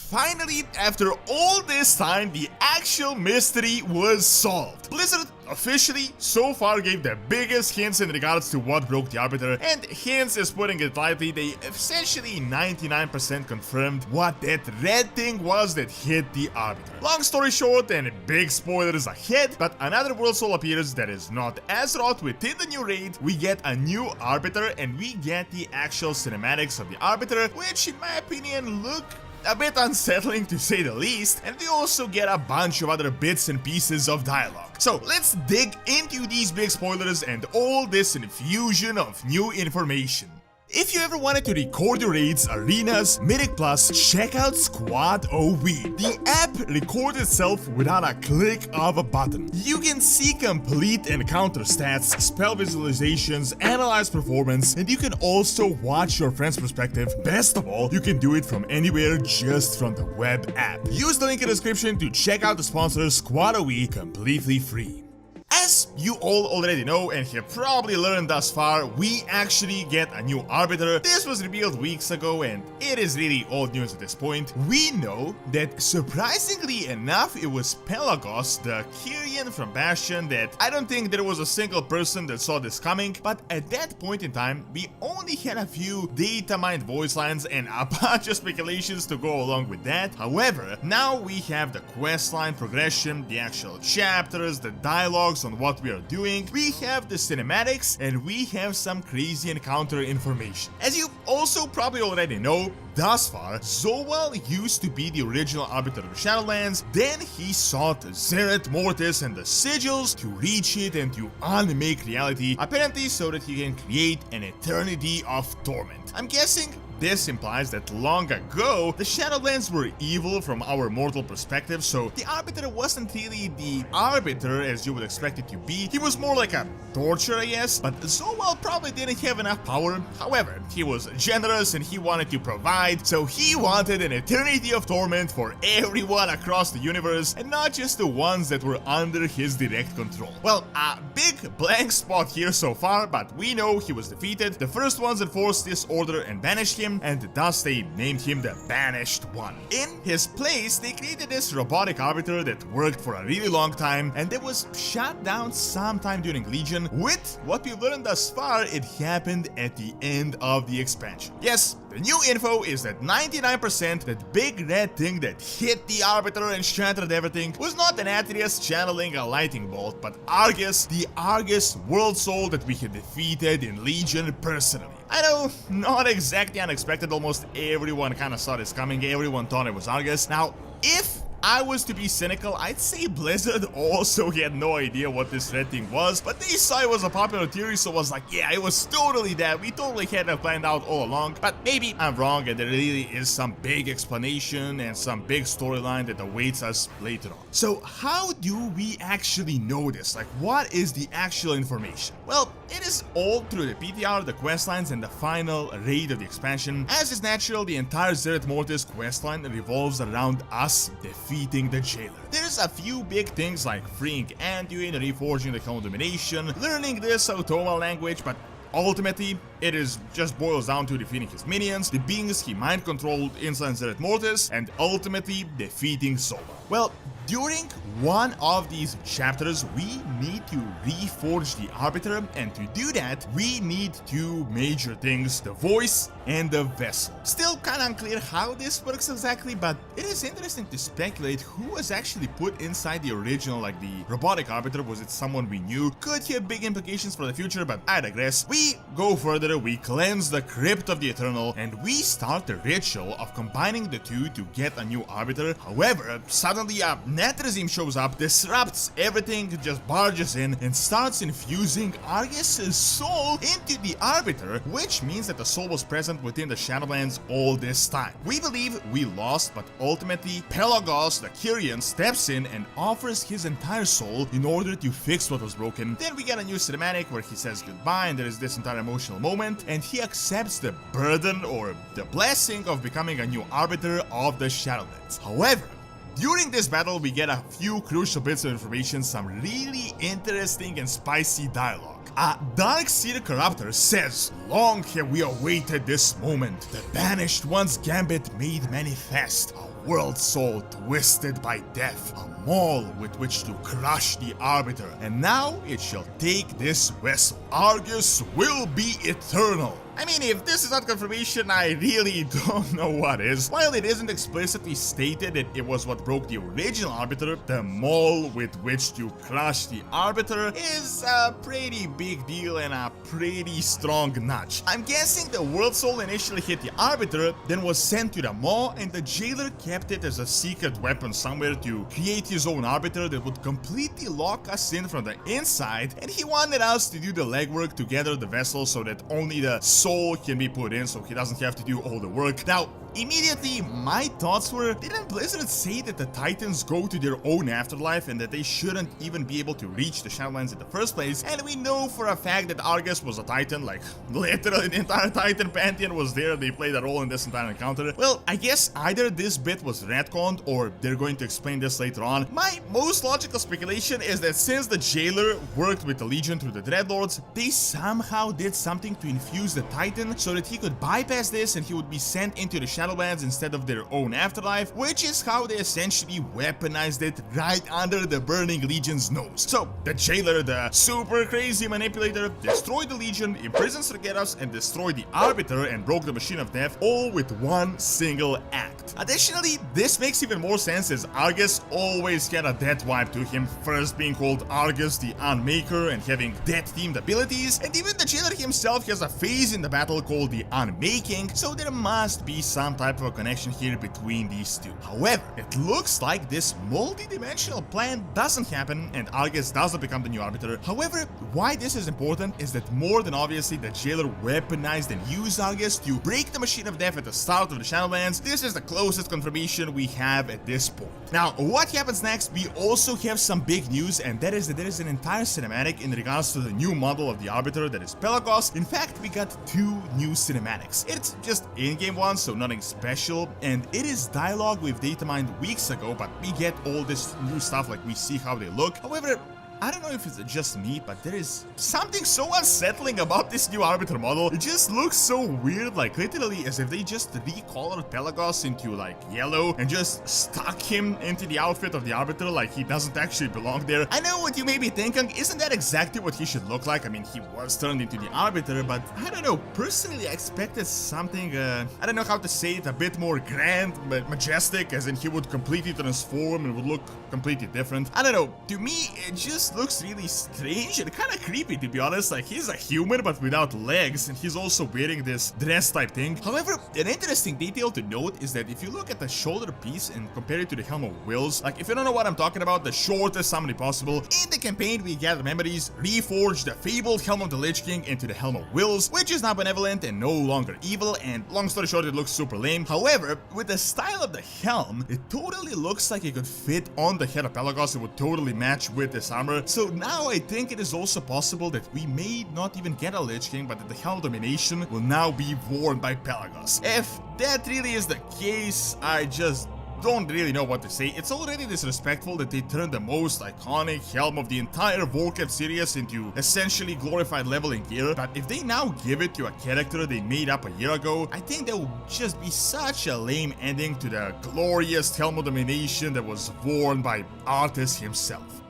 finally, after all this time, the actual mystery was solved. Blizzard officially so far gave the biggest hints in regards to what broke the Arbiter, and hints is putting it lightly. They essentially 99% confirmed what that red thing was that hit the Arbiter. Long story short, and big spoilers ahead, but another World Soul appears that is not Azeroth within the new raid. We get a new Arbiter, and we get the actual cinematics of the Arbiter, which in my opinion look a bit unsettling to say the least, and we also get a bunch of other bits and pieces of dialogue. So let's dig into these big spoilers and all this infusion of new information. If you ever wanted to record your raids, arenas, Mythic Plus, check out Squad OV. The app records itself without a click of a button. You can see complete encounter stats, spell visualizations, analyze performance, and you can also watch your friend's perspective. Best of all, you can do it from anywhere just from the web app. Use the link in the description to check out the sponsor Squad OV completely free. As you all already know and have probably learned thus far, we actually get a new Arbiter. This was revealed weeks ago and it is really old news at this point. We know that surprisingly enough, it was Pelagos, the Kyrian from Bastion, that I don't think there was a single person that saw this coming, but at that point in time, we only had a few data mined voice lines and a bunch of speculations to go along with that. However, now we have the questline progression, the actual chapters, the dialogues on what we are doing, we have the cinematics, and we have some crazy encounter information. As you also probably already know, thus far, Zowal used to be the original Arbiter of the Shadowlands, then he sought Zereth Mortis and the Sigils to reach it and to unmake reality, apparently so that he can create an eternity of torment. I'm guessing this implies that long ago, the Shadowlands were evil from our mortal perspective, so the Arbiter wasn't really the Arbiter as you would expect it to be. He was more like a torturer, I guess, but Zowal probably didn't have enough power. However, he was generous and he wanted to provide, so he wanted an eternity of torment for everyone across the universe, and not just the ones that were under his direct control. Well, a big blank spot here so far, but we know he was defeated. The first ones enforced this order and banished him, and thus they named him the Banished One. In his place, they created this robotic Arbiter that worked for a really long time, and that was shut down sometime during Legion. With what we've learned thus far, it happened at the end of the expansion. Yes, the new info is that 99% that big red thing that hit the Arbiter and shattered everything was not an Atreus channeling a lightning bolt, but Argus, the Argus World Soul that we had defeated in Legion personally. I know, not exactly unexpected, almost everyone kind of saw this coming, everyone thought it was Argus. Now, if I was to be cynical, I'd say Blizzard also had no idea what this red thing was, but they saw it was a popular theory, so was like, yeah, it was totally that, we totally had that planned out all along. But maybe I'm wrong and there really is some big explanation and some big storyline that awaits us later on. So how do we actually know this? Like, what is the actual information? Well, it is all through the PTR, the questlines, and the final raid of the expansion. As is natural, the entire Zereth Mortis questline revolves around us defeating the Jailer. There's a few big things like freeing Anduin, reforging the Helm of Domination, learning this Automa language, but ultimately, it is just boils down to defeating his minions, the beings he mind-controlled inside Zereth Mortis, and ultimately defeating Zowal. Well, during one of these chapters, we need to reforge the Arbiter, and to do that, we need two major things, the voice and the vessel. Still kinda unclear how this works exactly, but it is interesting to speculate who was actually put inside the original, like the robotic Arbiter. Was it someone we knew? Could have big implications for the future, but I digress. We go further, we cleanse the Crypt of the Eternal, and we start the ritual of combining the two to get a new Arbiter. However, suddenly a Netrazim shows up, disrupts everything, just barges in, and starts infusing Argus' soul into the Arbiter, which means that the soul was present within the Shadowlands all this time. We believe we lost, but ultimately, Pelagos, the Kyrian, steps in and offers his entire soul in order to fix what was broken. Then we get a new cinematic where he says goodbye, and there is this entire emotional moment, and he accepts the burden or the blessing of becoming a new Arbiter of the Shadowlands. However, during this battle, we get a few crucial bits of information, some really interesting and spicy dialogue. A Darkseer Corruptor says, "Long have we awaited this moment. The Banished One's gambit made manifest. A world soul twisted by death, a maul with which to crush the Arbiter, and now it shall take this vessel. Argus will be eternal. I mean, if this is not confirmation, I really don't know what is. While it isn't explicitly stated that it was what broke the original Arbiter, the maul with which to crush the Arbiter is a pretty big deal and a pretty strong notch. I'm guessing the World Soul initially hit the Arbiter, then was sent to the Maw, and the Jailer kept it as a secret weapon somewhere to create his own Arbiter that would completely lock us in from the inside, and he wanted us to do the legwork to gather the vessel so that only the soul can be put in, so he doesn't have to do all the work. Now, immediately, my thoughts were, didn't Blizzard say that the Titans go to their own afterlife and that they shouldn't even be able to reach the Shadowlands in the first place? And we know for a fact that Argus was a Titan, like literally the entire Titan Pantheon was there, they played a role in this entire encounter. Well, I guess either this bit was retconned or they're going to explain this later on. My most logical speculation is that since the Jailer worked with the Legion through the Dreadlords, they somehow did something to infuse the Titan so that he could bypass this and he would be sent into the Shadowlands instead of their own afterlife, which is how they essentially weaponized it right under the Burning Legion's nose. So, the Jailer, the super crazy manipulator, destroyed the Legion, imprisoned Sargeras, and destroyed the Arbiter and broke the Machine of Death, all with one single act. Additionally, this makes even more sense as Argus always had a death vibe to him, first being called Argus the Unmaker and having death-themed abilities, and even the Jailer himself has a phase in the battle called the Unmaking, so there must be some type of a connection here between these two. However, it looks like this multi-dimensional plan doesn't happen and Argus doesn't become the new Arbiter. However, why this is important is that more than obviously the Jailer weaponized and used Argus to break the Machine of Death at the start of the Shadowlands. This is the closest confirmation we have at this point. Now, what happens next? We also have some big news, and that is that there is an entire cinematic in regards to the new model of the Arbiter, that is Pelagos. In fact, we got two new cinematics. It's just in-game ones, so nothing special, and it is dialogue we've data mined weeks ago, but we get all this new stuff, like we see how they look. However, I don't know if it's just me, but there is something so unsettling about this new Arbiter model. It just looks so weird, like literally as if they just recolored Pelagos into like yellow and just stuck him into the outfit of the Arbiter like he doesn't actually belong there. I know what you may be thinking, isn't that exactly what he should look like? I mean, he was turned into the Arbiter, but I don't know, personally I expected something, I don't know how to say it, a bit more grand, but majestic, as in he would completely transform and would look completely different. I don't know, to me it just looks really strange and kind of creepy, to be honest. Like, he's a human but without legs, and he's also wearing this dress type thing. However, an interesting detail to note is that if you look at the shoulder piece and compare it to the Helm of Wills, like if you don't know what I'm talking about, the shortest summary possible, in the campaign we gather memories, reforged the fabled Helm of the Lich King into the Helm of Wills, which is now benevolent and no longer evil, and long story short, it looks super lame. However, with the style of the helm, it totally looks like it could fit on the head of Pelagos. It would totally match with this armor. So now I think it is also possible that we may not even get a Lich King, but that the Helm of Domination will now be worn by Pelagos. If that really is the case, I just don't really know what to say. It's already disrespectful that they turned the most iconic helm of the entire Warcraft series into essentially glorified leveling gear, but if they now give it to a character they made up a year ago, I think that would just be such a lame ending to the glorious Helm of Domination that was worn by Arthas himself.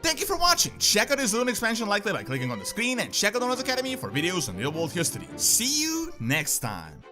Thank you for watching. Check out this Rune expansion likely by clicking on the screen, and check out Donut's Academy for videos on real world history. See you next time.